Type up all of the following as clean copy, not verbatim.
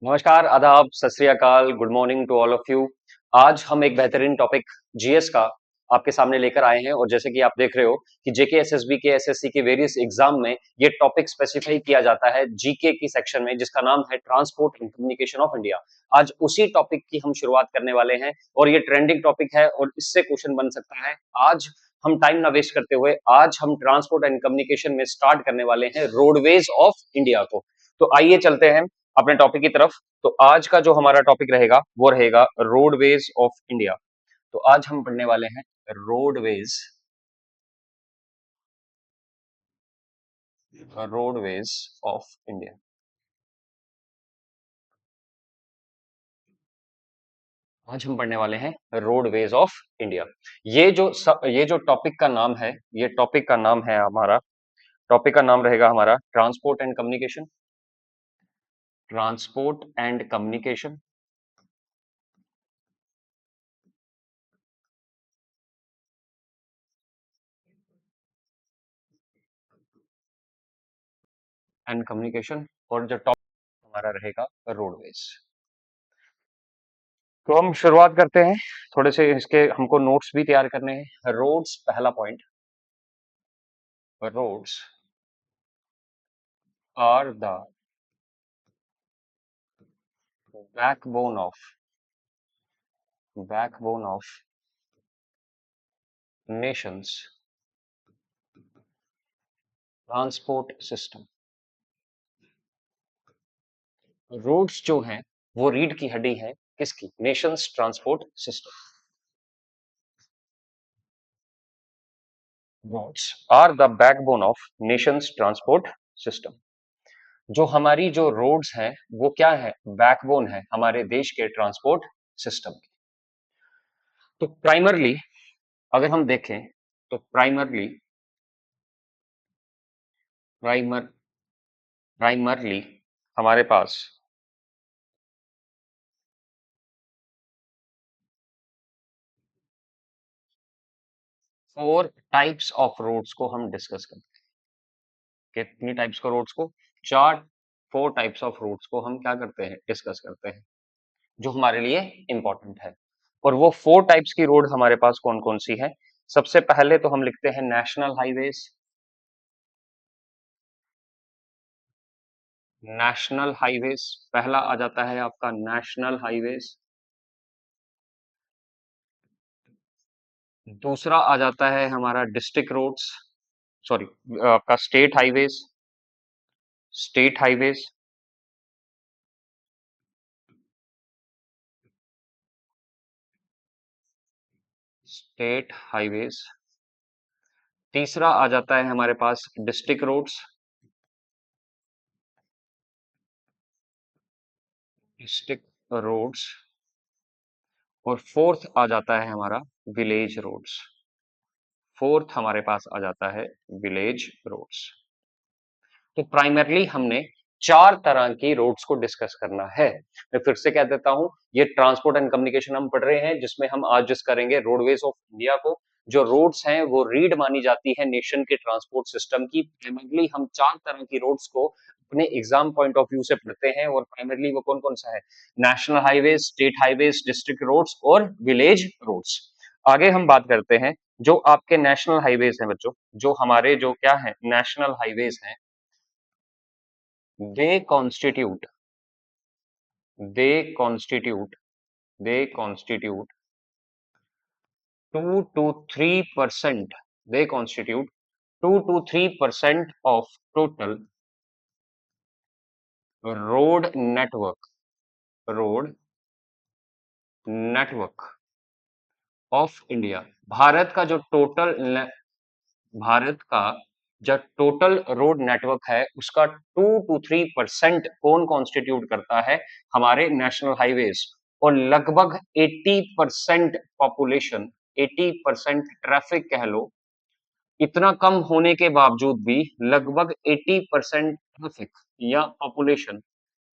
नमस्कार, आदाब, सत श्री अकाल, good morning to all of you. आज हम एक बेहतरीन टॉपिक जीएस का आपके सामने लेकर आए हैं और जैसे कि आप देख रहे हो कि जेके एसएसबी के एसएससी के वेरियस एग्जाम में ये टॉपिक स्पेसिफाई किया जाता है जीके की सेक्शन में, जिसका नाम है transport and communication of India. आज उसी टॉपिक की हम शुरुआत करने वाले हैं और ये ट्रेंडिंग टॉपिक है और इससे क्वेश्चन बन सकता है। आज हम टाइम ना वेस्ट करते हुए आज हम ट्रांसपोर्ट एंड कम्युनिकेशन में स्टार्ट करने वाले हैं रोडवेज ऑफ इंडिया को। तो आइए चलते हैं अपने टॉपिक की तरफ। तो आज का जो हमारा टॉपिक रहेगा वो रहेगा रोडवेज ऑफ इंडिया। तो आज हम पढ़ने वाले हैं रोडवेज रोडवेज ऑफ इंडिया। आज हम पढ़ने वाले हैं रोडवेज ऑफ इंडिया। ये जो टॉपिक का नाम है, ये टॉपिक का नाम है हमारा, टॉपिक का नाम रहेगा हमारा transport and communication. Transport and communication and communication, और जो टॉपिक हमारा रहेगा रोडवेज। तो हम शुरुआत करते हैं। थोड़े से इसके हमको नोट्स भी तैयार करने हैं। रोड्स, पहला point, roads are the backbone of backbone of nation's transport system. Roads जो हैं वो रीढ़ की हड्डी है किसकी? Nation's transport system. Roads are the backbone of nation's transport system. जो हमारी जो रोड्स हैं वो क्या है? बैकबोन है हमारे देश के ट्रांसपोर्ट सिस्टम की। तो प्राइमरली अगर हम देखें तो प्राइमर प्राइमरली हमारे पास 4 टाइप्स ऑफ रोड्स को हम डिस्कस करते हैं। कितनी टाइप्स का रोड्स को? 4, 4 टाइप्स ऑफ रोड्स को हम क्या करते हैं? डिस्कस करते हैं, जो हमारे लिए इंपॉर्टेंट है। और वो 4 टाइप्स की रोड हमारे पास कौन कौन सी है? सबसे पहले तो हम लिखते हैं नेशनल हाईवेज। नेशनल हाईवेज पहला आ जाता है आपका, नेशनल हाईवेज। दूसरा आ जाता है हमारा डिस्ट्रिक्ट रोड्स, सॉरी आपका state highways. State highways. State highways. तीसरा आ जाता है हमारे पास डिस्ट्रिक्ट रोड्स। District roads. और फोर्थ आ जाता है हमारा विलेज रोड्स। फोर्थ हमारे पास आ जाता है विलेज रोड्स। तो प्राइमरली हमने 4 तरह की रोड्स को डिस्कस करना है। मैं फिर से कह देता हूं, ये ट्रांसपोर्ट एंड कम्युनिकेशन हम पढ़ रहे हैं, जिसमें हम आज डिस्कस करेंगे रोडवेज ऑफ इंडिया को। जो रोड्स हैं वो रीढ़ मानी जाती है नेशन के ट्रांसपोर्ट सिस्टम की। प्राइमरली हम 4 तरह की रोड्स को अपने एग्जाम पॉइंट ऑफ व्यू से पढ़ते हैं, और प्राइमरली वो कौन कौन सा है? National highways, state highways, district roads और विलेज रोड्स। आगे हम बात करते हैं जो आपके नेशनल हाईवेज हैं बच्चों। जो हमारे जो क्या है नेशनल हाईवेज हैं, they constitute they constitute they constitute 2 to 3%, they constitute 2 to 3% of total road network of India. Bharat का जो टोटल भारत का जो टोटल रोड नेटवर्क है उसका 2 to 3% कौन कॉन्स्टिट्यूट करता है? हमारे नेशनल हाईवेज। और लगभग 80% पॉपुलेशन, 80% ट्रैफिक कह लो, इतना कम होने के बावजूद भी लगभग 80% ट्रैफिक या पॉपुलेशन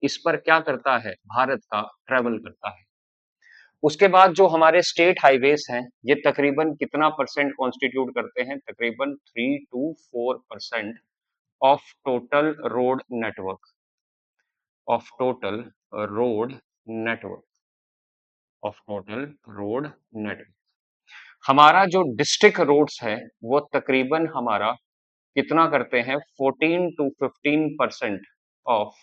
इस पर क्या करता है? भारत का ट्रेवल करता है। उसके बाद जो हमारे स्टेट हाईवेज हैं, ये तकरीबन कितना परसेंट कॉन्स्टिट्यूट करते हैं? तकरीबन 3 to 4% of total road network. of total road network, of total road network। हमारा जो डिस्ट्रिक्ट रोड्स है वो तकरीबन हमारा कितना करते हैं, 14 to 15% of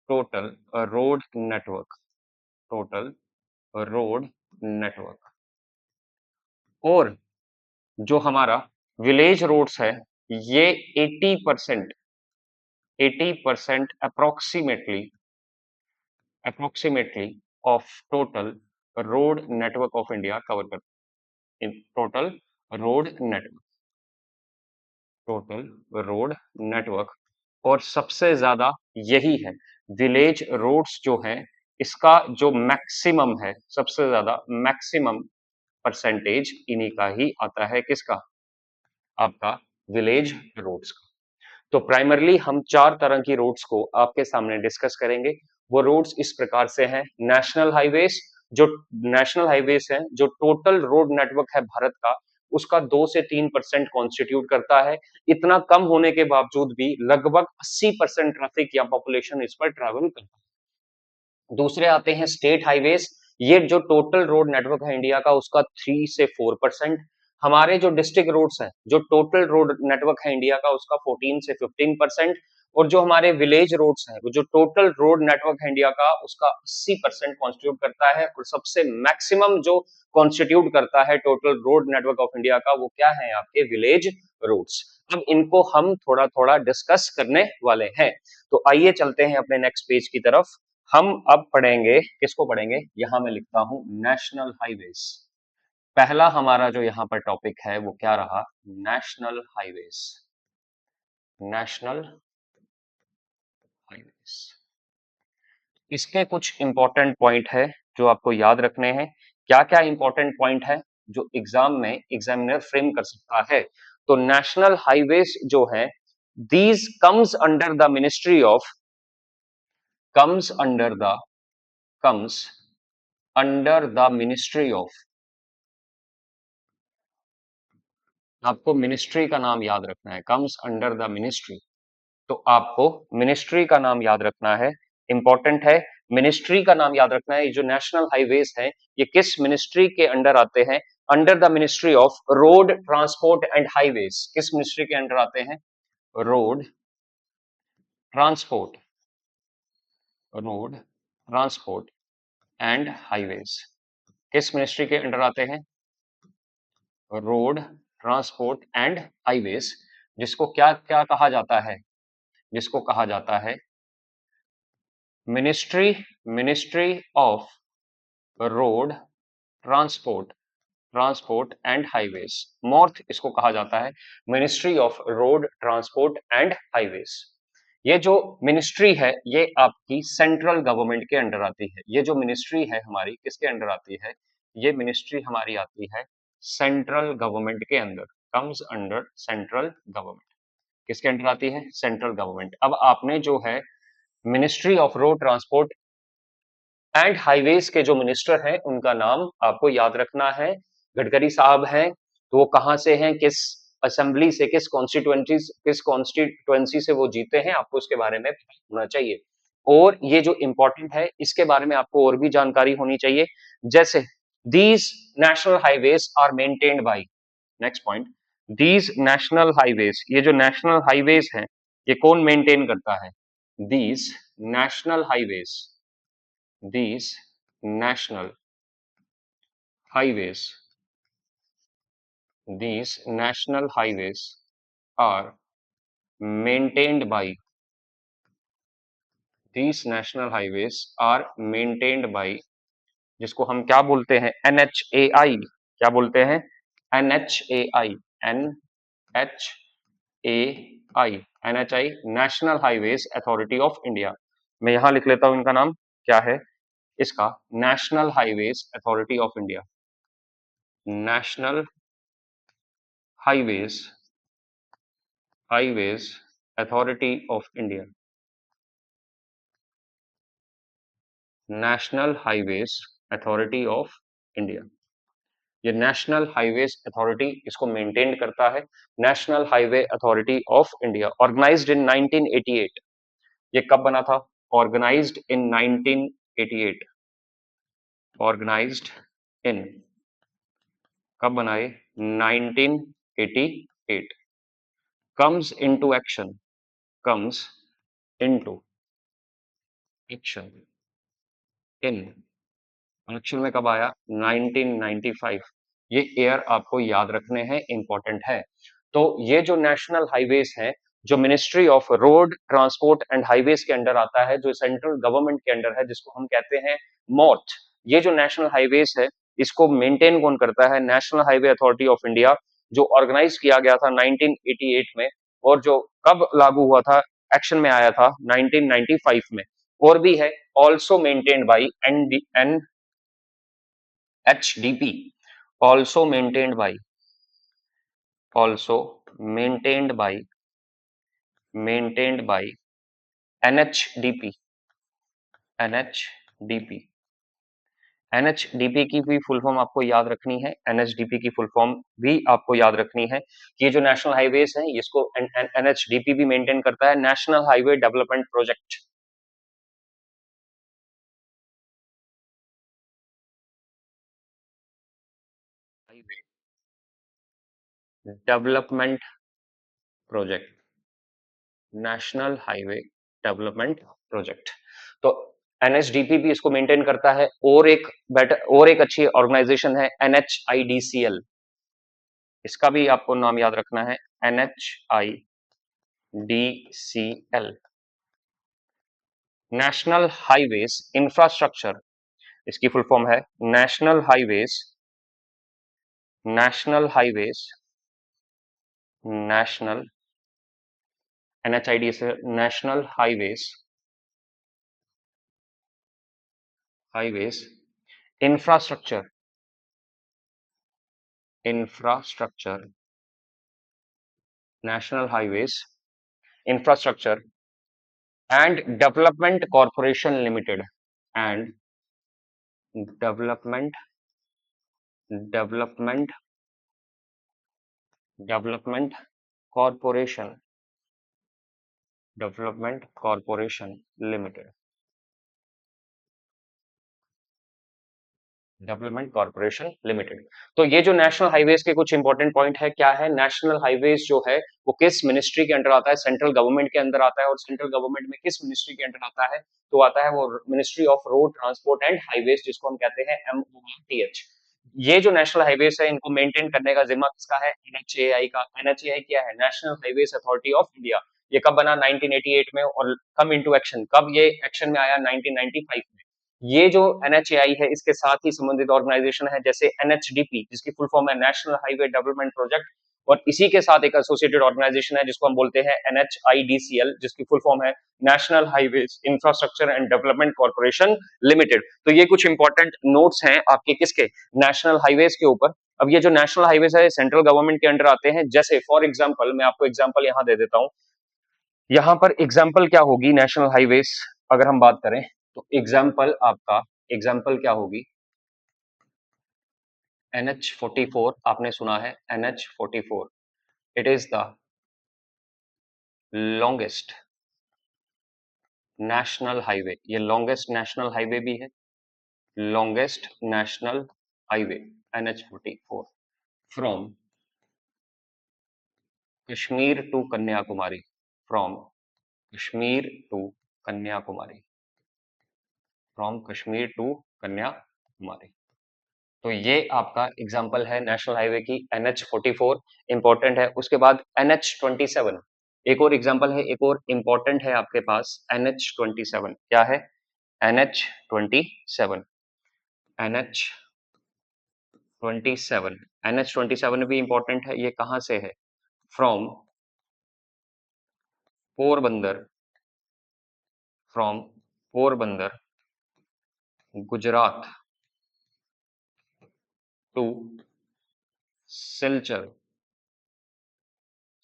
total road network, total road network. और जो हमारा विलेज रोड्स है ये 80%, 80% approximately of total road network of India cover करते हैं। Total road network, total road network. और सबसे ज्यादा यही है, विलेज रोड्स जो है इसका जो मैक्सिमम है, सबसे ज्यादा मैक्सिमम परसेंटेज इन्हीं का ही आता है, किसका, आपका विलेज रोड्स का। तो प्राइमरली हम चार तरह की रोड्स को आपके सामने डिस्कस करेंगे। वो रोड्स इस प्रकार से हैं, नेशनल हाईवेज, जो नेशनल हाईवेज है जो टोटल रोड नेटवर्क है भारत का, उसका 2 से 3% कॉन्स्टिट्यूट करता है। इतना कम होने के बावजूद भी लगभग 80% ट्रैफिक या पॉपुलेशन इस पर ट्रैवल करता है। दूसरे आते हैं स्टेट हाईवेज, ये जो टोटल रोड नेटवर्क है इंडिया का उसका 3 से 4%। हमारे जो डिस्ट्रिक्ट रोड्स हैं, जो टोटल रोड नेटवर्क है इंडिया का उसका 14 से 15%। और जो हमारे विलेज रोड्स हैं, वो जो टोटल रोड नेटवर्क है इंडिया का उसका 80% कॉन्स्टिट्यूट करता है। और सबसे मैक्सिमम जो कॉन्स्टिट्यूट करता है total road network of India का, वो क्या है, आपके विलेज रोड्स। अब इनको हम थोड़ा थोड़ा डिस्कस करने वाले हैं। तो आइए चलते हैं अपने नेक्स्ट पेज की तरफ। हम अब पढ़ेंगे, किसको पढ़ेंगे, यहां मैं लिखता हूं नेशनल हाईवेज। पहला हमारा जो यहां पर टॉपिक है वो क्या रहा, नेशनल हाईवेज, नेशनल हाईवेज। इसके कुछ इंपॉर्टेंट पॉइंट है जो आपको याद रखने हैं। क्या क्या इंपॉर्टेंट पॉइंट है जो एग्जाम में एग्जामिनर फ्रेम कर सकता है। तो नेशनल हाईवेज जो है, these comes under the ministry of, comes under the, comes under the ministry of, आपको मिनिस्ट्री का नाम याद रखना है, कम्स अंडर द मिनिस्ट्री। तो आपको मिनिस्ट्री का नाम याद रखना है, इंपॉर्टेंट है। मिनिस्ट्री का नाम याद रखना है। ये जो नेशनल हाईवेज है ये किस मिनिस्ट्री के अंडर आते हैं, under the ministry of road transport and highways. किस मिनिस्ट्री के अंडर आते हैं, road transport, road transport and highways. किस मिनिस्ट्री के अंडर आते हैं, रोड ट्रांसपोर्ट एंड हाईवेज, जिसको क्या क्या कहा जाता है, जिसको कहा जाता है ministry, ministry of road transport, transport and highways. मॉर्थ इसको कहा जाता है ministry of road transport and highways. ये जो मिनिस्ट्री है ये आपकी सेंट्रल गवर्नमेंट के अंडर आती है। ये जो मिनिस्ट्री है हमारी किसके अंडर आती है, ये मिनिस्ट्री हमारी आती है सेंट्रल गवर्नमेंट के अंदर, कम्स अंडर सेंट्रल गवर्नमेंट। किसके अंडर आती है, सेंट्रल गवर्नमेंट। अब आपने जो है ministry of road transport and highways के जो मिनिस्टर हैं उनका नाम आपको याद रखना है, गडकरी साहब हैं। तो वो कहां से हैं, किस असेंबली से, किस कॉन्स्टिट्युएंसी से वो जीते हैं, आपको उसके बारे में पता होना चाहिए। और ये जो इंपॉर्टेंट है इसके बारे में आपको और भी जानकारी होनी चाहिए, जैसे these national highways are maintained by, next point, these national highways, ये जो नेशनल हाईवेज हैं ये कौन मेंटेन करता है, these national highways, these national highways, these national highways are maintained by, these national highways are maintained by, जिसको हम क्या बोलते हैं, NHAI, क्या बोलते हैं, NHAI, NHAI, NHI, national highways authority of India. मैं यहां लिख लेता हूं इनका नाम क्या है, इसका national highways authority of India, national highways, highways authority of India, national highways authority of India. ये नेशनल हाईवेज अथॉरिटी इसको मेंटेन करता है, national highway authority of India, organized in 1988। ये कब बना था, ऑर्गेनाइज्ड इन 1988, ऑर्गेनाइज्ड इन, कब बनाए, 1988, comes into action, comes into action in, actual में कब आया, 1995। ये ईयर आपको याद रखने हैं, इंपॉर्टेंट है। तो ये जो नेशनल हाईवेज है, जो ministry of road transport and highways के अंडर आता है, जो सेंट्रल गवर्नमेंट के अंडर है, जिसको हम कहते हैं मॉर्थ, ये जो नेशनल हाईवेज है, इसको मेंटेन कौन करता है, national highway authority of India, जो ऑर्गेनाइज किया गया था 1988 में, और जो कब लागू हुआ था, एक्शन में आया था 1995 में। और भी है, also maintained by HDP, also maintained by, also maintained by, maintained by NHDP, NHDP, NHDP की भी फुल फॉर्म आपको याद रखनी है, NHDP की फुल फॉर्म भी आपको याद रखनी है कि ये जो नेशनल हाईवेज हैं, इसको NHDP भी मेंटेन करता है, national highway development project, highway development project, national highway development project. तो एनएचडीपी भी इसको मेंटेन करता है, और एक अच्छी ऑर्गेनाइजेशन है NHIDCL, इसका भी आपको नाम याद रखना है, NHIDCL, नेशनल हाईवेज इंफ्रास्ट्रक्चर, इसकी फुल फॉर्म है national highways, national highways, national, NHID से national highways, highways infrastructure, infrastructure, national highways infrastructure and development corporation limited, and development, development, development corporation, development corporation limited, development corporation limited. तो ये जो national highways के कुछ important point है, क्या है, national highways जो है वो किस मिनिस्ट्री के अंडर आता है, सेंट्रल गवर्नमेंट के अंदर आता है, और सेंट्रल गवर्नमेंट में किस मिनिस्ट्री के अंडर आता है, तो आता है वो ministry of road transport and highways, जिसको हम कहते हैं MORTH। ये जो नेशनल हाईवेज है, इनको मेंटेन करने का जिम्मा किसका है, NHAI का। NHAI क्या है, national highways authority of India. ये कब बना, 1988 में, और कम इनटू एक्शन, कब ये एक्शन में आया, 1995 में। ये जो NHAI है, इसके साथ ही संबंधित ऑर्गेनाइजेशन है, जैसे NHDP, जिसकी फुल फॉर्म है नेशनल हाईवे डेवलपमेंट प्रोजेक्ट, और इसी के साथ एक एसोसिएटेड ऑर्गेनाइजेशन है जिसको हम बोलते हैं NHIDCL, जिसकी फुल फॉर्म है national highway infrastructure and development corporation limited. तो ये कुछ इंपॉर्टेंट नोट्स हैं आपके किसके, नेशनल हाईवेज के ऊपर। अब ये जो नेशनल हाईवेज है, सेंट्रल गवर्नमेंट के अंडर आते हैं, जैसे फॉर एग्जाम्पल, मैं आपको एग्जाम्पल यहाँ दे देता हूँ। यहाँ पर एग्जाम्पल क्या होगी, नेशनल हाईवेज अगर हम बात करें, तो एग्जाम्पल आपका, एग्जाम्पल क्या होगी, NH44, आपने सुना है NH44, it is the longest national highway, ये लॉन्गेस्ट नेशनल हाईवे भी है, longest national highway NH44 from Kashmir to Kanyakumari, from Kashmir to Kanyakumari, from Kashmir to Kanyakumari. तो ये आपका एग्जाम्पल है नेशनल हाईवे की, NH44 इंपॉर्टेंट है। उसके बाद NH27, एक और एग्जाम्पल है, एक और इंपॉर्टेंट है आपके पास, NH27 क्या है, NH27, NH27, NH27 भी इंपॉर्टेंट है। ये कहां से है, from Porbandar, from Porbandar Gujarat to Silchar,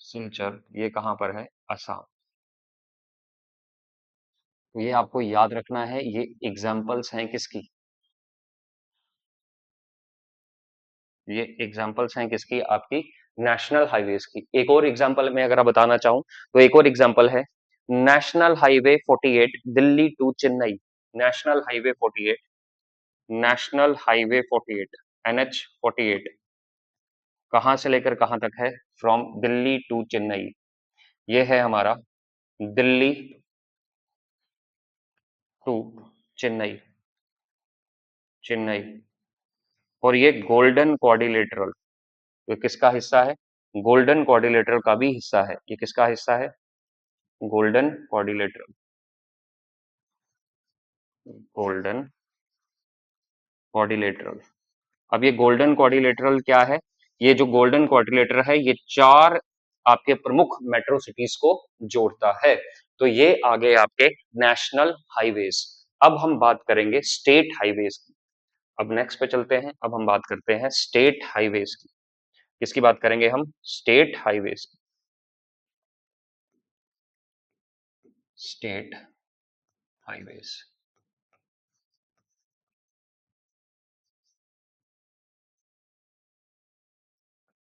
Silchar ये कहां पर है, असम। तो ये आपको याद रखना है, ये एग्जाम्पल्स हैं किसकी, ये एग्जाम्पल्स हैं किसकी, आपकी नेशनल हाईवेज की। एक और एग्जाम्पल में अगर आप बताना चाहूं, तो एक और एग्जाम्पल है national highway 48 Delhi to Chennai, national highway 48, national highway 48, NH 48 कहां से लेकर कहां तक है? From Delhi to Chennai. ये है हमारा दिल्ली टू चेन्नई, चेन्नई। और ये गोल्डन क्वाड्रिलेटरल, ये किसका हिस्सा है? गोल्डन क्वाड्रिलेटरल का भी हिस्सा है। ये किसका हिस्सा है? Golden quadrilateral, golden quadrilateral. अब ये गोल्डन क्वाड्रिलेटरल क्या है? ये जो गोल्डन क्वाड्रिलेटरल है ये 4 आपके प्रमुख मेट्रो सिटीज को जोड़ता है। तो ये आगे आपके नेशनल हाईवेज। अब हम बात करेंगे स्टेट हाईवेज की। अब नेक्स्ट पे चलते हैं। अब हम बात करते हैं स्टेट हाईवेज की। किसकी बात करेंगे हम? स्टेट हाईवेज की। State highways,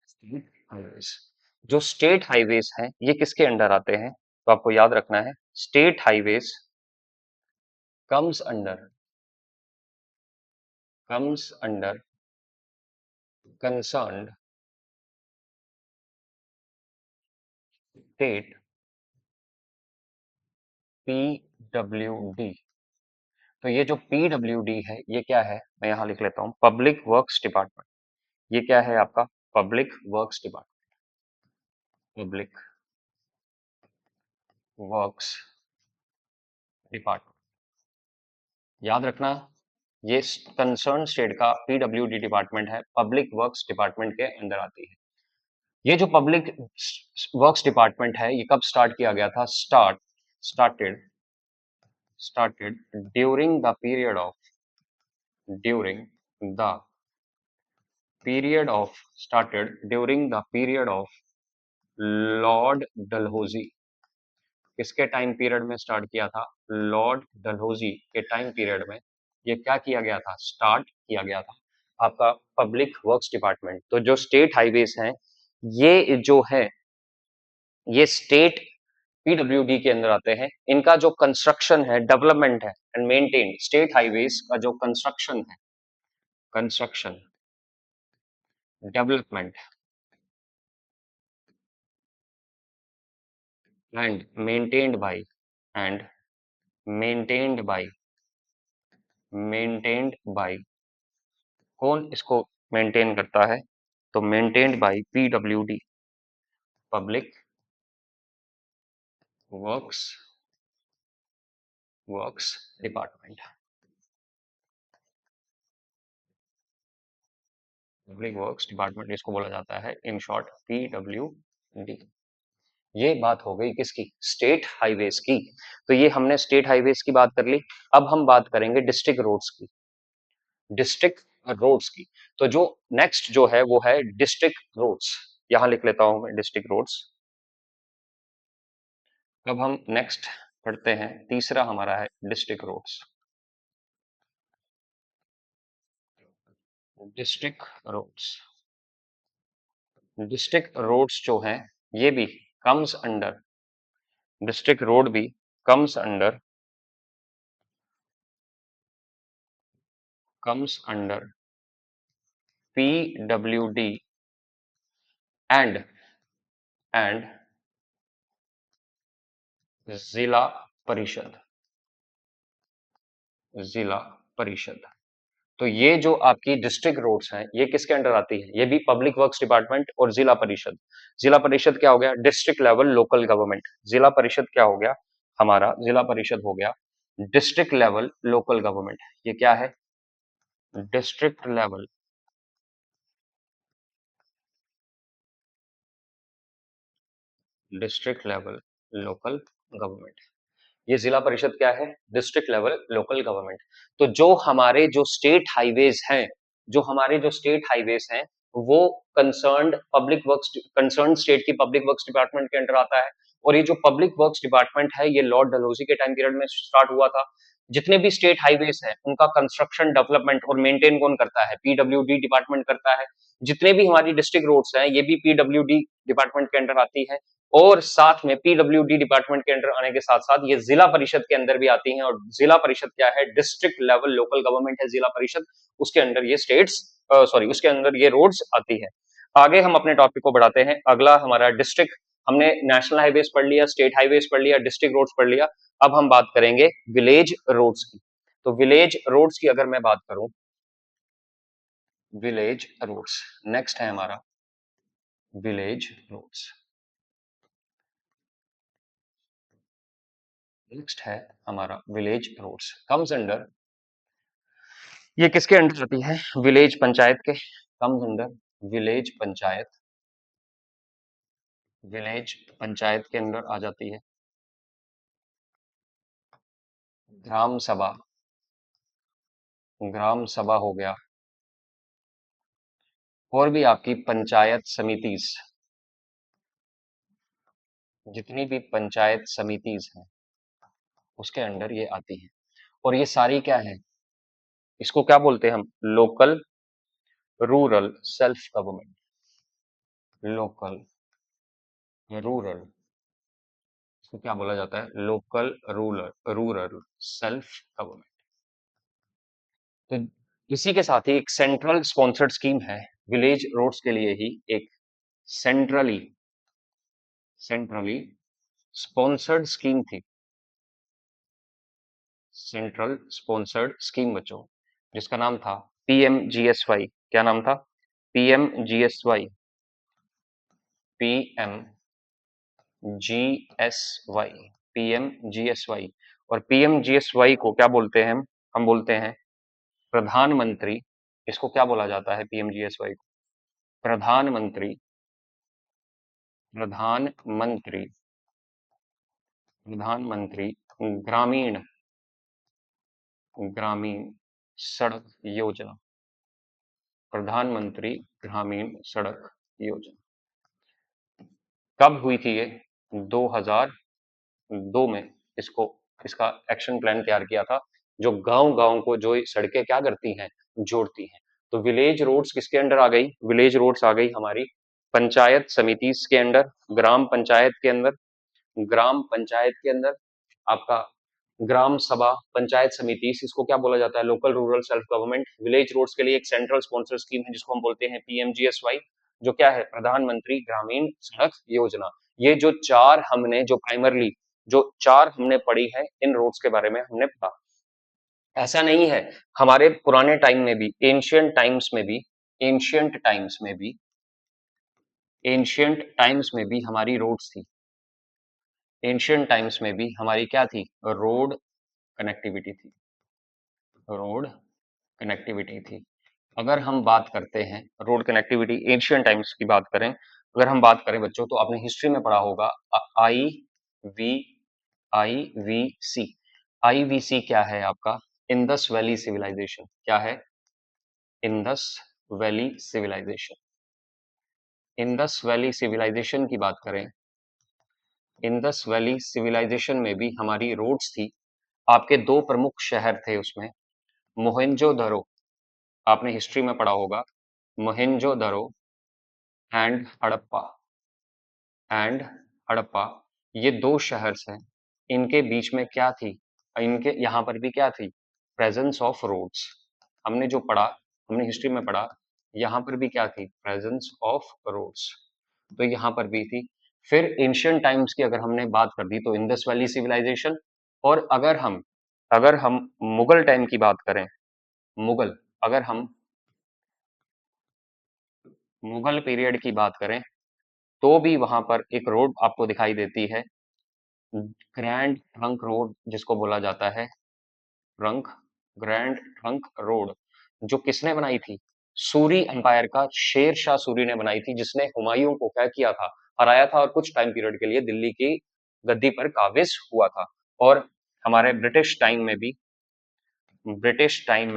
state highways. जो स्टेट हाईवेज हैं ये किसके अंडर आते हैं? तो आपको याद रखना है state highways comes under, comes under concerned state PWD। तो ये जो PWD है ये क्या है? मैं यहाँ लिख लेता हूँ, पब्लिक वर्क्स डिपार्टमेंट। ये क्या है आपका? Public works department, public works department. याद रखना ये कंसर्न स्टेट का PWD डिपार्टमेंट है, पब्लिक वर्क्स डिपार्टमेंट के अंदर आती है। ये जो पब्लिक वर्क्स डिपार्टमेंट है ये कब स्टार्ट किया गया था? Started started during the period of, during the period of, started during the period of Lord Dalhousie. किसके टाइम पीरियड में स्टार्ट किया था? लॉर्ड डलहौजी के टाइम पीरियड में ये क्या किया गया था? स्टार्ट किया गया था आपका पब्लिक वर्क्स डिपार्टमेंट। तो जो स्टेट हाईवेज हैं ये जो है ये स्टेट PWD के अंदर आते हैं। इनका जो कंस्ट्रक्शन है, डेवलपमेंट है एंड मेंटेन, स्टेट हाईवेज का जो कंस्ट्रक्शन है, construction, development and maintained by, and maintained by, maintained by, कौन इसको मेंटेन करता है? तो maintained by PWD, public works, works department, public works department इसको बोला जाता है इन शॉर्ट PWD। ये बात हो गई किसकी? स्टेट हाईवेज की। तो ये हमने स्टेट हाईवेज की बात कर ली। अब हम बात करेंगे डिस्ट्रिक्ट रोड्स की, डिस्ट्रिक्ट रोड्स की। तो जो नेक्स्ट जो है वो है डिस्ट्रिक्ट रोड्स। यहां लिख लेता हूं मैं डिस्ट्रिक्ट रोड्स। अब हम नेक्स्ट पढ़ते हैं, तीसरा हमारा है district roads. District roads, district roads जो हैं ये भी कम्स अंडर, डिस्ट्रिक्ट रोड भी comes under, comes under PWD and zila parishad, जिला परिषद। तो ये जो आपकी डिस्ट्रिक्ट रोड्स हैं ये किसके अंडर आती है? ये भी पब्लिक वर्क्स डिपार्टमेंट और जिला परिषद। जिला परिषद क्या हो गया? District level local government. जिला परिषद क्या हो गया हमारा? जिला परिषद हो गया डिस्ट्रिक्ट लेवल लोकल गवर्नमेंट। ये क्या है? District level, district level local government. ये जिला परिषद क्या है? District level local government. तो जो हमारे जो स्टेट हाईवेज हैं, जो हमारे जो स्टेट हाईवेज हैं वो concerned public works, concern state की पब्लिक वर्क्स डिपार्टमेंट के अंडर आता है। और ये जो पब्लिक वर्क्स डिपार्टमेंट है ये लॉर्ड डलहौजी के टाइम पीरियड में स्टार्ट हुआ था। जितने भी स्टेट हाईवेज हैं उनका कंस्ट्रक्शन, डेवलपमेंट और मेंटेन कौन करता है? PWD डिपार्टमेंट करता है। जितने भी हमारी डिस्ट्रिक्ट रोड्स हैं ये भी पीडब्ल्यूडी डिपार्टमेंट के अंडर आती है, और साथ में पीडब्ल्यूडी डिपार्टमेंट के अंडर आने के साथ साथ ये जिला परिषद के अंदर भी आती हैं, और जिला परिषद क्या है, डिस्ट्रिक्ट लेवल लोकल गवर्नमेंट है जिला परिषद, उसके अंडर ये स्टेट्स सॉरी उसके अंदर ये रोड्स आती है। आगे हम अपने टॉपिक को बढ़ाते हैं। अगला हमारा डिस्ट्रिक्ट, हमने नेशनल हाईवेज पढ़ लिया, स्टेट हाईवेज पढ़ लिया, डिस्ट्रिक्ट रोड्स पढ़ लिया, अब हम बात करेंगे विलेज रोड्स की। तो विलेज रोड्स की अगर मैं बात करूं, विलेज रोड्स नेक्स्ट है हमारा विलेज रोड्स। नेक्स्ट है हमारा विलेज रोड्स कम्स अंडर, ये किसके अंडर आती है, विलेज पंचायत के, comes under village panchayat, village panchayat के अंदर आ जाती है। ग्राम सभा, ग्राम सभा हो गया, और भी आपकी पंचायत समितिज, जितनी भी पंचायत समितिज हैं उसके अंडर ये आती है, और ये सारी क्या है, इसको क्या बोलते हैं हम, local rural self government, local rural, इसको क्या बोला जाता है, local rural rural self government. तो इसी के साथ ही एक सेंट्रल स्पॉन्सर्ड स्कीम है विलेज रोड्स के लिए ही, एक सेंट्रली सेंट्रली स्पॉन्सर्ड स्कीम थी, सेंट्रल स्पॉन्सर्ड स्कीम बच्चों, जिसका नाम था पीएमजीएसवाई। क्या नाम था, पीएमजीएसवाई, पीएमजीएसवाई, पीएमजीएसवाई। और पीएमजीएसवाई को क्या बोलते हैं हम बोलते हैं प्रधानमंत्री, इसको क्या बोला जाता है पीएमजीएसवाई को, प्रधानमंत्री, प्रधानमंत्री, प्रधानमंत्री ग्रामीण, ग्रामीण सड़क योजना, प्रधानमंत्री ग्रामीण सड़क योजना। कब हुई थी ये, 2002 में इसको, इसका एक्शन प्लान तैयार किया था, जो गांव गांव को जो सड़कें क्या करती हैं, जोड़ती हैं। तो विलेज रोड्स किसके अंडर आ गई, विलेज रोड्स आ गई हमारी पंचायत समिति के अंडर, ग्राम पंचायत के अंदर, ग्राम पंचायत के अंदर आपका ग्राम सभा, पंचायत समिति, इसको क्या बोला जाता है, local rural self government. Village roads के लिए एक सेंट्रल स्पॉन्सर स्कीम है जिसको हम बोलते हैं पीएमजीएसवाई, जो क्या है, प्रधानमंत्री ग्रामीण सड़क योजना। ये जो चार हमने जो प्राइमरली जो चार हमने पढ़ी है, इन रोड्स के बारे में हमने पढ़ा। ऐसा नहीं है, हमारे पुराने टाइम में भी, एंशियंट टाइम्स में भी, एंशियंट टाइम्स में भी, एंशियंट टाइम्स में भी हमारी रोड्स थी, एंशियंट टाइम्स में भी हमारी क्या थी, रोड कनेक्टिविटी थी, रोड कनेक्टिविटी थी। अगर हम बात करते हैं रोड कनेक्टिविटी एशियन टाइम्स की बात करें, अगर हम बात करें बच्चों, तो आपने हिस्ट्री में पढ़ा होगा I V I V C, I V C क्या है आपका, इंडस वैली सिविलाइजेशन, क्या है, Indus valley civilization. Indus valley civilization की बात करें, इंडस वैली सिविलाइजेशन में भी हमारी रोड्स थी। आपके दो प्रमुख शहर थे उसमें, मोहेंजोदड़ो, आपने हिस्ट्री में पढ़ा होगा, मोहेंजोदड़ो एंड हड़प्पा, एंड हड़प्पा, ये दो शहर्स हैं, इनके बीच में क्या थी, इनके यहाँ पर भी क्या थी, प्रेजेंस ऑफ रोड्स। हमने जो पढ़ा, हमने हिस्ट्री में पढ़ा, यहाँ पर भी क्या थी, प्रेजेंस ऑफ रोड्स, तो यहाँ पर भी थी। फिर एंशियंट टाइम्स की अगर हमने बात कर दी तो इंडस वैली सिविलाइजेशन, और अगर हम मुगल टाइम की बात करें, मुगल, अगर हम मुगल पीरियड की बात करें, तो भी वहां पर एक रोड आपको दिखाई देती है, ग्रैंड ट्रंक रोड जिसको बोला जाता है, ट्रंक, ग्रैंड ट्रंक रोड, जो किसने बनाई थी, सूरी एम्पायर का शेर शाह सूरी ने बनाई थी, जिसने हुमायूं को क्या किया था, हराया था, और कुछ टाइम पीरियड के लिए दिल्ली की गद्दी पर काबिज हुआ था। और हमारे ब्रिटिश टाइम में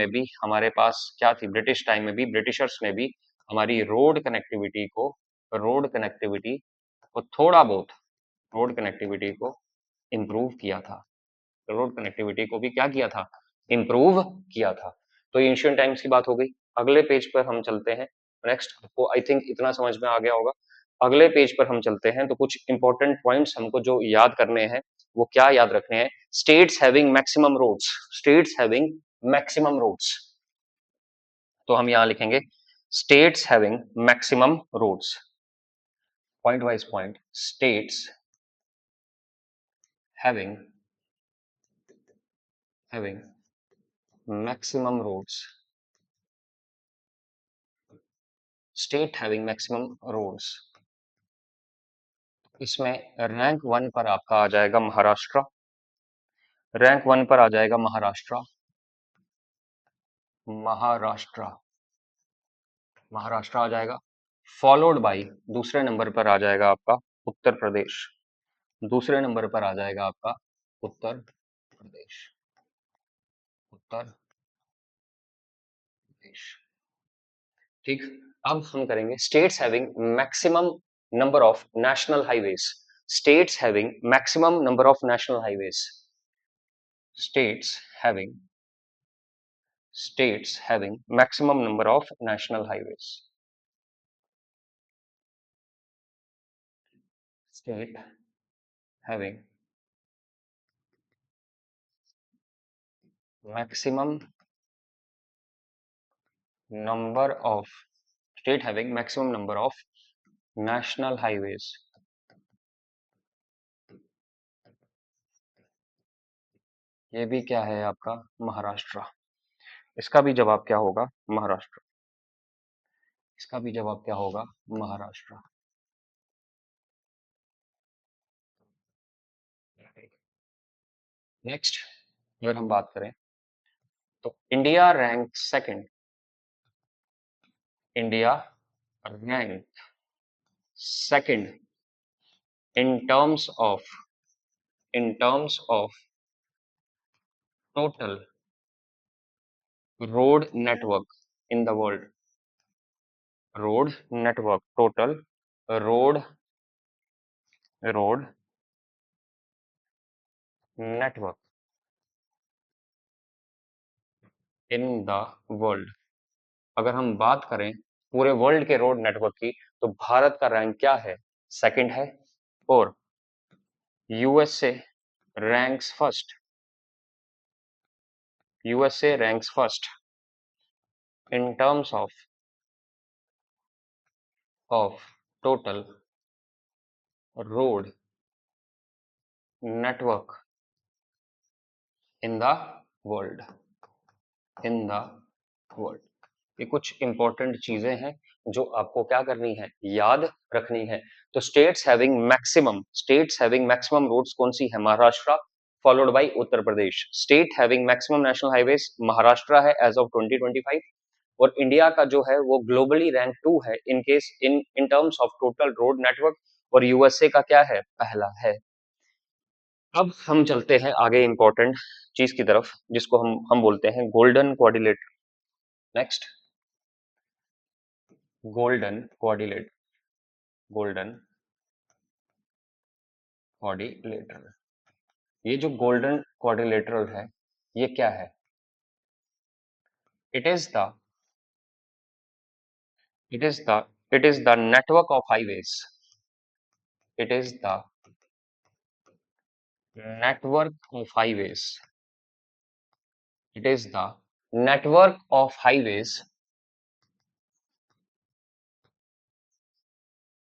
भी हमारे पास क्या थी, ब्रिटिश टाइम में भी ब्रिटिशर्स ने भी हमारी रोड कनेक्टिविटी को थोड़ा बहुत, रोड कनेक्टिविटी को इम्प्रूव किया था, रोड कनेक्टिविटी को भी क्या किया था, इम्प्रूव किया था। तो एंशियंट टाइम्स की बात हो गई। अगले पेज पर हम चलते हैं, नेक्स्ट, आपको आई थिंक इतना समझ में आ गया होगा। अगले पेज पर हम चलते हैं, तो कुछ इंपॉर्टेंट पॉइंट्स हमको जो याद करने हैं, वो क्या याद रखने हैं? States having maximum roads, states having maximum roads. तो हम यहां लिखेंगे states having maximum roads, point wise point, states having having maximum roads, state having maximum roads। इसमें रैंक 1 पर आपका आ जाएगा महाराष्ट्र, रैंक 1 पर आ जाएगा महाराष्ट्र, महाराष्ट्र, महाराष्ट्र आ जाएगा। फॉलोड बाय, दूसरे नंबर पर आ जाएगा आपका उत्तर प्रदेश, दूसरे नंबर पर आ जाएगा आपका उत्तर प्रदेश, उत्तर प्रदेश। ठीक, अब हम करेंगे states having maximum number of national highways, states having maximum number of national highways, states having states having maximum number of national highways, state having maximum number of state having maximum number of national highways। ये भी क्या है आपका? महाराष्ट्र। इसका भी जवाब क्या होगा? महाराष्ट्र। इसका भी जवाब क्या होगा? महाराष्ट्र। नेक्स्ट, अगर हम बात करें तो India rank second, India rank second in terms of in terms of total road network in the world, road network, total road network in the world। अगर हम बात करें पूरे वर्ल्ड के रोड नेटवर्क की, तो भारत का रैंक क्या है? सेकंड है। और USA ranks first, USA ranks first in terms of total road network in the world, in the world। ये कुछ इंपॉर्टेंट चीजें हैं जो आपको क्या करनी है? याद रखनी है। तो states having maximum, states having maximum roads कौन सी है? Maharashtra, followed by Uttar Pradesh. State having maximum national highways Maharashtra है एज ऑफ 2025। और इंडिया का जो है वो ग्लोबली रैंक 2 है in case in terms of total road network. और यूएसए का क्या है? पहला है। अब हम चलते हैं आगे इंपॉर्टेंट चीज की तरफ, जिसको हम बोलते हैं golden coordinator. Next, golden coordinator, golden coordinator. ये जो गोल्डन कोऑर्डिनेटर है, ये क्या है? It is the it is the it is the network of highways, it is the network of highways, it is the network of highways,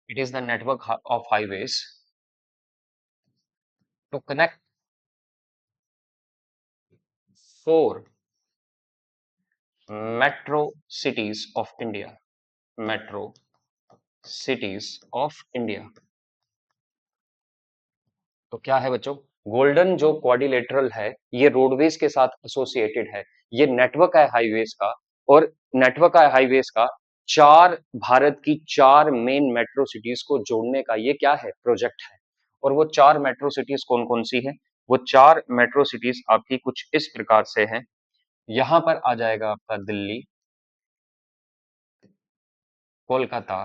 it is the network of highways to connect four metro cities of India, metro cities of India। तो क्या है बच्चों? Golden जो quadrilateral है, ये roadways के साथ associated है। ये नेटवर्क है हाईवेज का, और नेटवर्क है हाईवेज का चार, भारत की चार मेन मेट्रो सिटीज को जोड़ने का ये क्या है? प्रोजेक्ट है। और वो चार मेट्रो सिटीज कौन कौन सी हैं? वो चार मेट्रो सिटीज आपकी कुछ इस प्रकार से हैं। यहां पर आ जाएगा आपका दिल्ली, कोलकाता,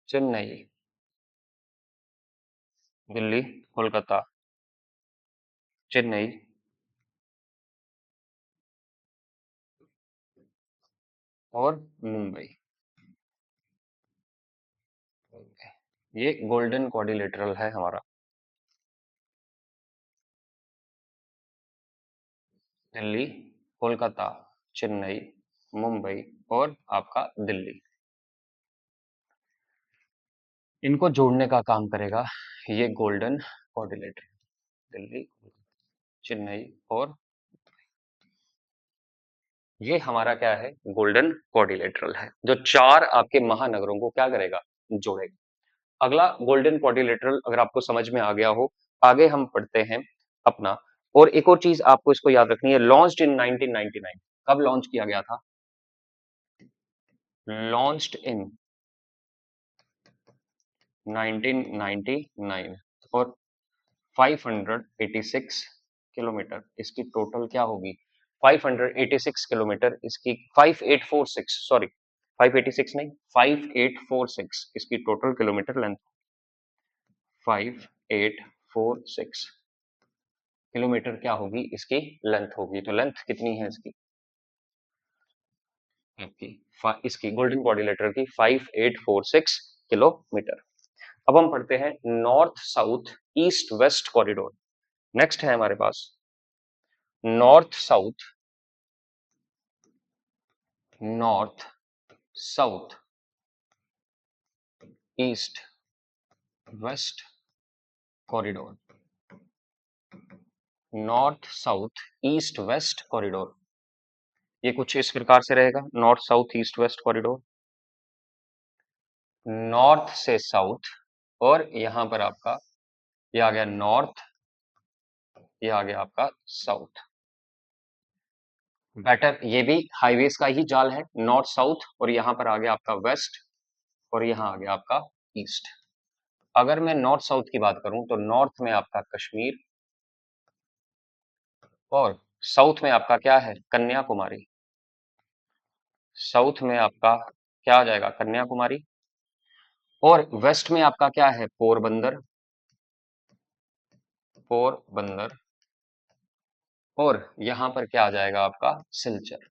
चेन्नई, दिल्ली, कोलकाता, चेन्नई, और मुंबई। ये गोल्डन क्वाड्रिलेटरल है हमारा। दिल्ली, कोलकाता, चेन्नई, मुंबई और आपका दिल्ली, इनको जोड़ने का काम करेगा ये गोल्डन क्वाड्रिलेटरल। दिल्ली, चेन्नई और ये हमारा क्या है, गोल्डन क्वाड्रिलेटरल है, जो चार आपके महानगरों को क्या करेगा, जोड़ेगा। अगला गोल्डन क्वाड्रिलेटरल अगर आपको समझ में आ गया हो, आगे हम पढ़ते हैं अपना। और एक और चीज आपको इसको याद रखनी है, लॉन्च्ड इन 1999। कब लॉन्च किया गया था? Launched in 1999। और 586 किलोमीटर इसकी टोटल क्या होगी, 586 किलोमीटर इसकी, 5846, सॉरी 586 नहीं, 5846 इसकी टोटल किलोमीटर लेंथ, 5846 किलोमीटर क्या होगी इसकी लेंथ होगी। तो लेंथ कितनी है इसकी आपकी, इसकी गोल्डन क्वाड्रिलेटरल की 5846 किलोमीटर। अब हम पढ़ते हैं north south east west corridor. Next है हमारे पास north south, north south east west corridor, north south east west corridor. ये कुछ इस प्रकार से रहेगा, north south east west corridor, north से साउथ, और यहां पर आपका ये आ गया नॉर्थ, ये आ गया आपका साउथ। बेटर ये भी हाईवेज का ही जाल है, नॉर्थ साउथ, और यहां पर आ गया आपका वेस्ट, और यहां आ गया आपका ईस्ट। अगर मैं नॉर्थ साउथ की बात करूं तो नॉर्थ में आपका कश्मीर, और साउथ में आपका क्या है, कन्याकुमारी। साउथ में आपका क्या आ जाएगा, कन्याकुमारी, और वेस्ट में आपका क्या है, पोरबंदर, पोरबंदर, और यहां पर क्या आ जाएगा आपका, सिलचर,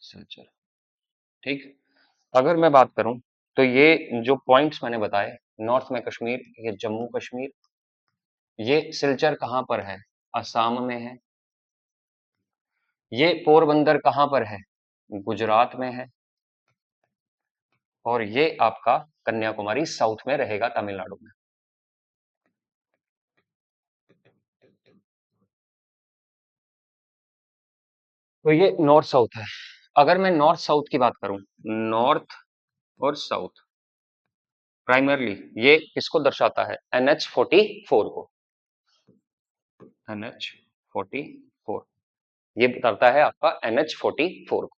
सिलचर। ठीक। अगर मैं बात करूं तो ये जो पॉइंट्स मैंने बताए, नॉर्थ में कश्मीर, ये जम्मू कश्मीर, ये सिलचर कहां पर है, असम में है, ये पोरबंदर कहां पर है, गुजरात में है, और ये आपका कन्याकुमारी साउथ में रहेगा, तमिलनाडु में। तो ये नॉर्थ साउथ है। अगर मैं नॉर्थ साउथ की बात करूं, नॉर्थ और साउथ, प्राइमरली ये किसको दर्शाता है, NH44 को, NH44, ये बताता है आपका NH44 को।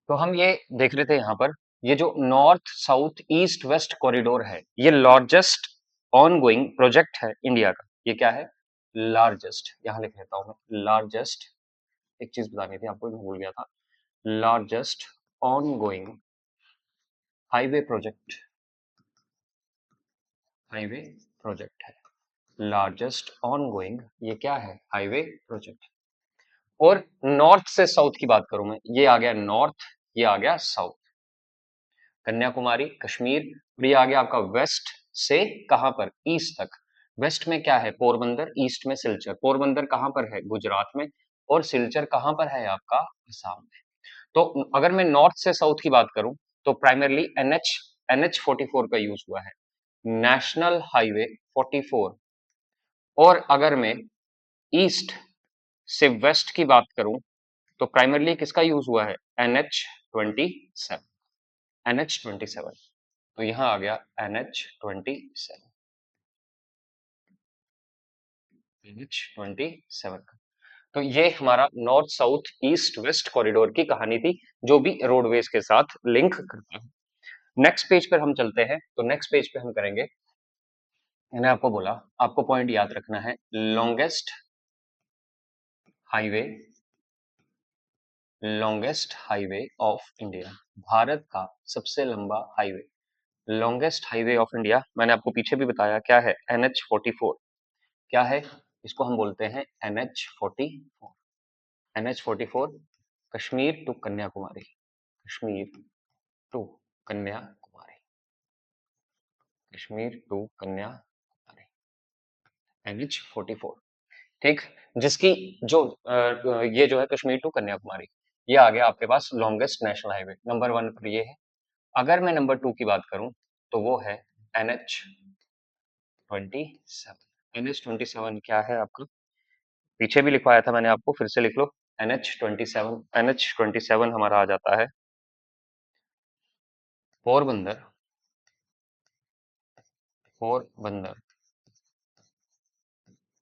तो हम ये देख रहे थे यहाँ पर, ये जो north south east west corridor है, ये लार्जेस्ट ऑनगोइंग प्रोजेक्ट है इंडिया का। ये क्या है, लार्जेस्ट, यहाँ लिख लेता हूं मैं, लार्जेस्ट, एक चीज बतानी थी आपको, मैं भूल गया था, largest ongoing highway project, highway project है, लार्जेस्ट ऑनगोइंग, ये क्या है, हाईवे प्रोजेक्ट। और नॉर्थ से साउथ की बात करूं मैं, ये आ गया नॉर्थ, ये आ गया साउथ, कन्याकुमारी, कश्मीर, और ये आ गया आपका वेस्ट से कहां पर, ईस्ट तक। वेस्ट में क्या है, पोरबंदर, ईस्ट में सिलचर। पोरबंदर कहां पर है, गुजरात में, और सिलचर कहां पर है आपका, असम में। तो अगर मैं नॉर्थ से साउथ की बात करूं तो प्राइमरली NH44 का यूज हुआ है, नेशनल हाईवे 44। और अगर मैं ईस्ट से वेस्ट की बात करूं तो प्राइमरली किसका यूज हुआ है, NH27, NH27। तो यहां आ गया NH27, NH27 का। तो ये हमारा north south east west corridor की कहानी थी, जो भी रोडवेज के साथ लिंक करता है। नेक्स्ट पेज पर हम चलते हैं, तो नेक्स्ट पेज पे हम करेंगे, मैंने आपको बोला, आपको पॉइंट याद रखना है, longest highway, longest highway of India, Bharat का सबसे लंबा highway, longest highway of India, मैंने आपको पीछे भी बताया क्या है, NH44। क्या है, इसको हम बोलते हैं NH44। NH44 Kashmir to Kanyakumari, Kashmir to Kanyakumari, Kashmir to Kanyakumari, NH44। ठीक, जिसकी जो ये जो है कश्मीर टू कन्याकुमारी, ये आ गया आपके पास लॉन्गेस्ट नेशनल हाईवे। नंबर 1 पर ये है। अगर मैं नंबर 2 की बात करूं तो वो है NH27। NH27 क्या है आपका, पीछे भी लिखवाया था मैंने आपको, फिर से लिख लो। NH27, NH27 हमारा आ जाता है पोरबंदर, पोरबंदर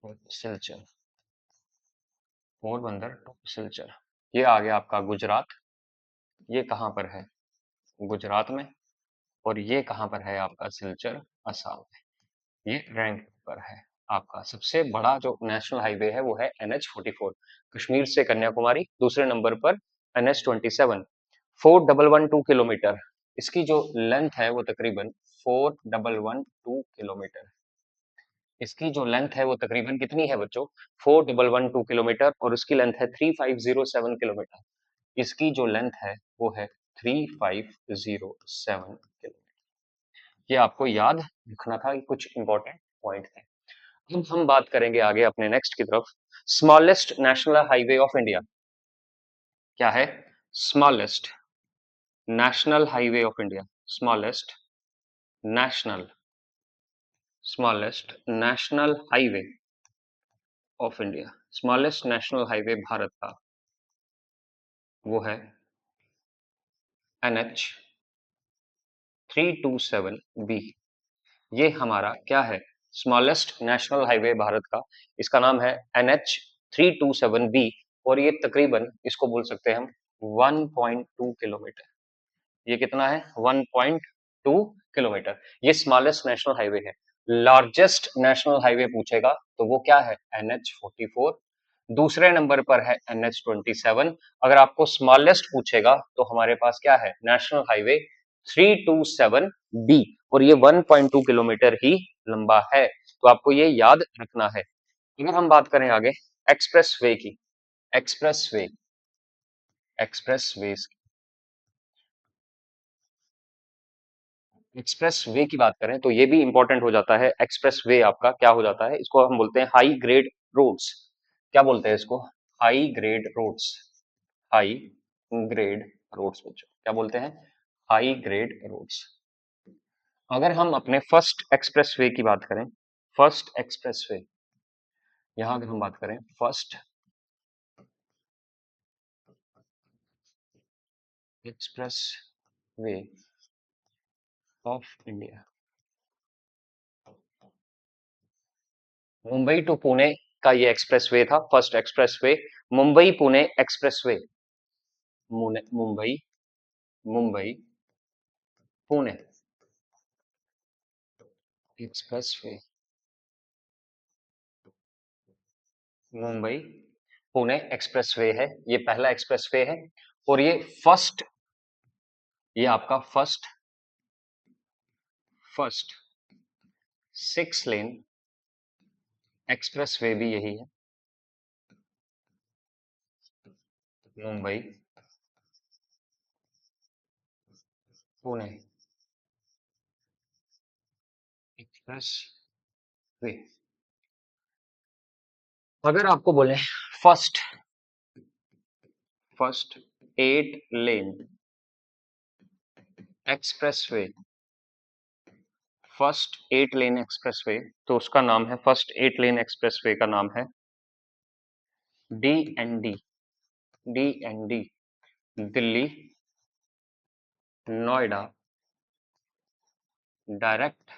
और सिलचर, पोरबंदर टू सिलचर। ये आ गया आपका गुजरात। ये कहाँ पर है, गुजरात में। और ये कहाँ पर है आपका, सिलचर, असम में। ये रैंक पर है। आपका सबसे बड़ा जो नेशनल हाईवे है वो है NH44, कश्मीर से कन्याकुमारी। दूसरे नंबर पर NH27, 4112 किलोमीटर। इसकी जो लेंथ है वो तकरीबन 4112 किलोमीटर। इसकी जो लेंथ है वो तकरीबन कितनी है बच्चों, 4112 किलोमीटर, और उसकी लेंथ है 3507 किलोमीटर। इसकी जो लेंथ है वो है 3507 किलोमीटर। ये आपको याद रखना था, कुछ इंपॉर्टेंट पॉइंट थे। अब हम बात करेंगे आगे अपने नेक्स्ट की तरफ। Smallest national highway of India क्या है, smallest national highway of India, smallest national, smallest national highway of India, smallest national highway Bharat का, वो है NH327B। ये हमारा क्या है, स्मॉलेस्ट नेशनल हाईवे भारत का। इसका नाम है NH327B, और ये तकरीबन, इसको बोल सकते हैं हम 1.2 किलोमीटर। ये कितना है, 1.2 किलोमीटर। ये स्मॉलेस्ट नेशनल हाईवे है। लार्जेस्ट नेशनल हाईवे पूछेगा तो वो क्या है, NH44। दूसरे नंबर पर है NH27। अगर आपको स्मॉलेस्ट पूछेगा तो हमारे पास क्या है, नेशनल हाईवे 327B, और ये 1.2 किलोमीटर ही लंबा है। तो आपको ये याद रखना है। अगर हम बात करें आगे एक्सप्रेस वे की, express way, express way, express way की बात करें तो ये भी इंपॉर्टेंट हो जाता है। एक्सप्रेस वे आपका क्या हो जाता है, इसको हम बोलते हैं हाई ग्रेड रोड्स। क्या बोलते हैं इसको, high grade roads, high grade roads बच्चों, क्या बोलते हैं, हाई ग्रेड रोड्स। अगर हम अपने फर्स्ट एक्सप्रेस वे की बात करें, फर्स्ट एक्सप्रेस वे, यहां अगर हम बात करें first expressway of India, Mumbai to Pune का ये एक्सप्रेस वे था, first expressway, Mumbai Pune expressway, Mumbai, Mumbai Pune expressway, Mumbai Pune expressway है। ये पहला एक्सप्रेस वे है, और ये फर्स्ट, ये आपका फर्स्ट, फर्स्ट 6 लेन एक्सप्रेस वे भी यही है, मुंबई पुणे एक्सप्रेस वे। अगर आपको बोले फर्स्ट, फर्स्ट 8 लेन एक्सप्रेस वे, फर्स्ट 8 लेन एक्सप्रेस वे, तो उसका नाम है, फर्स्ट 8 लेन एक्सप्रेस वे का नाम है DND, DND, Delhi Noida direct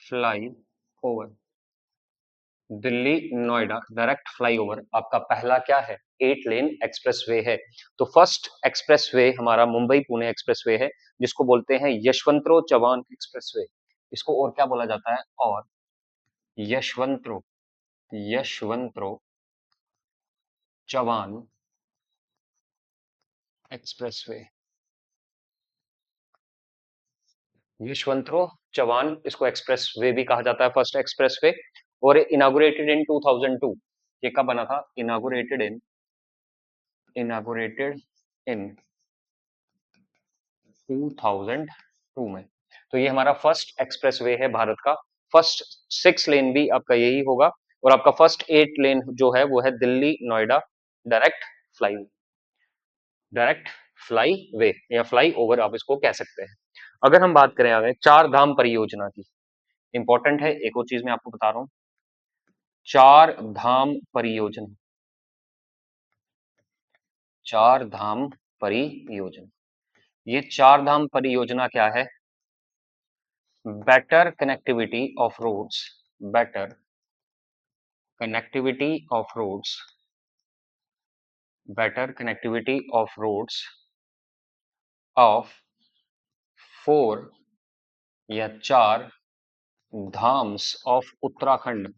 fly over, Delhi Noida direct flyover आपका पहला क्या है, 8 लेन एक्सप्रेसवे है। तो फर्स्ट एक्सप्रेसवे हमारा मुंबई पुणे एक्सप्रेसवे है, जिसको बोलते हैं यशवंतराव चव्हाण एक्सप्रेसवे। इसको और क्या बोला जाता है, और यशवंतराव, यशवंतराव चव्हाण एक्सप्रेसवे, यशवंतराव चौहान, इसको एक्सप्रेस वे भी कहा जाता है, फर्स्ट एक्सप्रेस वे, और इनागुरेटेड इन 2002। ये कब बना था? इनागुरेटेड इन 2002 में। तो ये हमारा फर्स्ट एक्सप्रेस वे है भारत का। फर्स्ट 6 लेन भी आपका यही होगा, और आपका फर्स्ट 8 लेन जो है वो है Delhi Noida direct fly direct flyway या फ्लाई ओवर आप इसको कह सकते हैं। अगर हम बात करें आगे चार धाम परियोजना की, इंपॉर्टेंट है, एक और चीज मैं आपको बता रहा हूं, चार धाम परियोजना, चार धाम परियोजना, ये चार धाम परियोजना क्या है? Better connectivity of roads, better connectivity of roads, better connectivity of roads of 4 या चार धाम्स ऑफ उत्तराखंड,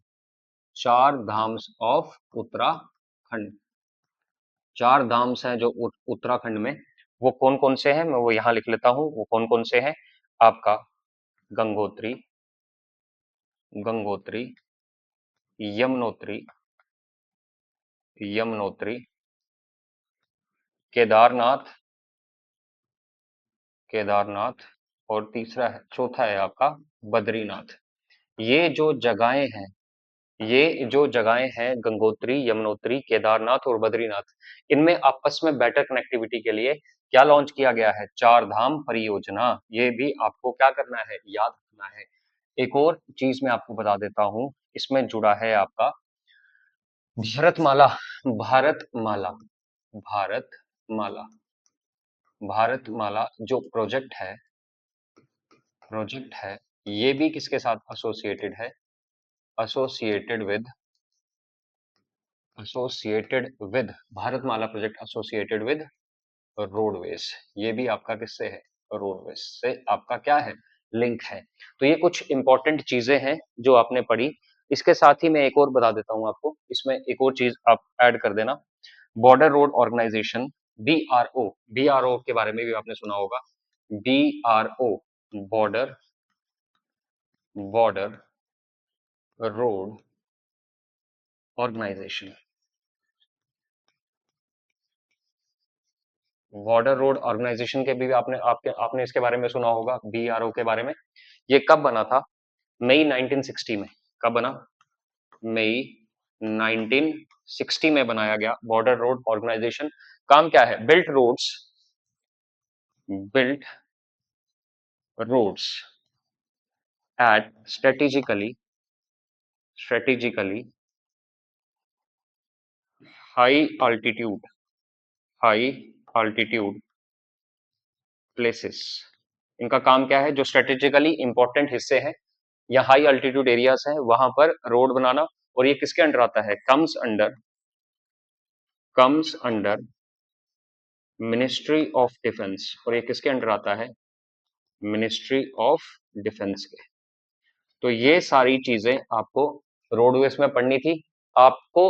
चार धाम्स ऑफ उत्तराखंड, चार धाम्स हैं जो उत्तराखंड में, वो कौन कौन से हैं मैं वो यहां लिख लेता हूं, वो कौन कौन से हैं आपका? गंगोत्री, गंगोत्री, यमुनोत्री, यमुनोत्री, केदारनाथ, केदारनाथ, और तीसरा है, चौथा है आपका बद्रीनाथ। ये जो जगहें हैं, ये जो जगहें हैं गंगोत्री, यमुनोत्री, केदारनाथ और बद्रीनाथ, इनमें आपस में बेटर कनेक्टिविटी के लिए क्या लॉन्च किया गया है? चार धाम परियोजना। ये भी आपको क्या करना है? याद रखना है। एक और चीज मैं आपको बता देता हूं, इसमें जुड़ा है आपका भारतमाला, भारतमाला, भारतमाला, भारतमाला जो प्रोजेक्ट है, ये भी किसके साथ एसोसिएटेड है? Associated with, associated with Bharatmala project associated with roadways. ये भी आपका किससे है? रोडवेज से आपका क्या है? लिंक है। तो ये कुछ इंपॉर्टेंट चीजें हैं जो आपने पढ़ी। इसके साथ ही मैं एक और बता देता हूं आपको, इसमें एक और चीज आप ऐड कर देना, border road organisation, BRO, BRO के बारे में भी आपने सुना होगा, BRO, border border road organisation, border road organisation के भी आपने इसके बारे में सुना होगा, बीआरओ के बारे में। ये कब बना था? मई 1960 में। कब बना? मई 1960 में बनाया गया बॉर्डर रोड ऑर्गेनाइजेशन। काम क्या है? Built roads at strategically high altitude, high altitude places. इनका काम क्या है? जो स्ट्रेटेजिकली इंपॉर्टेंट हिस्से हैं या हाई अल्टीट्यूड एरियाज हैं वहां पर रोड बनाना। और ये किसके अंडर आता है? Comes under ministry of defence. और ये किसके अंडर आता है? मिनिस्ट्री ऑफ डिफेंस के। तो ये सारी चीजें आपको रोडवेज में पढ़नी थी। आपको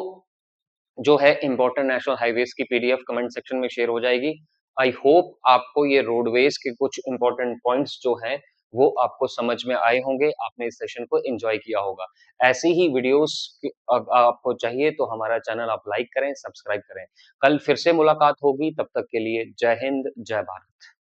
जो है इंपॉर्टेंट नेशनल हाईवेज की पीडीएफ कमेंट सेक्शन में शेयर हो जाएगी। आई होप आपको ये रोडवेज के कुछ इंपॉर्टेंट पॉइंट्स जो हैं वो आपको समझ में आए होंगे, आपने इस सेशन को एंजॉय किया होगा। ऐसी ही वीडियोस आपको चाहिए तो हमारा चैनल आप लाइक करें, सब्सक्राइब करें। कल फिर से मुलाकात होगी, तब तक के लिए जय हिंद, जय भारत।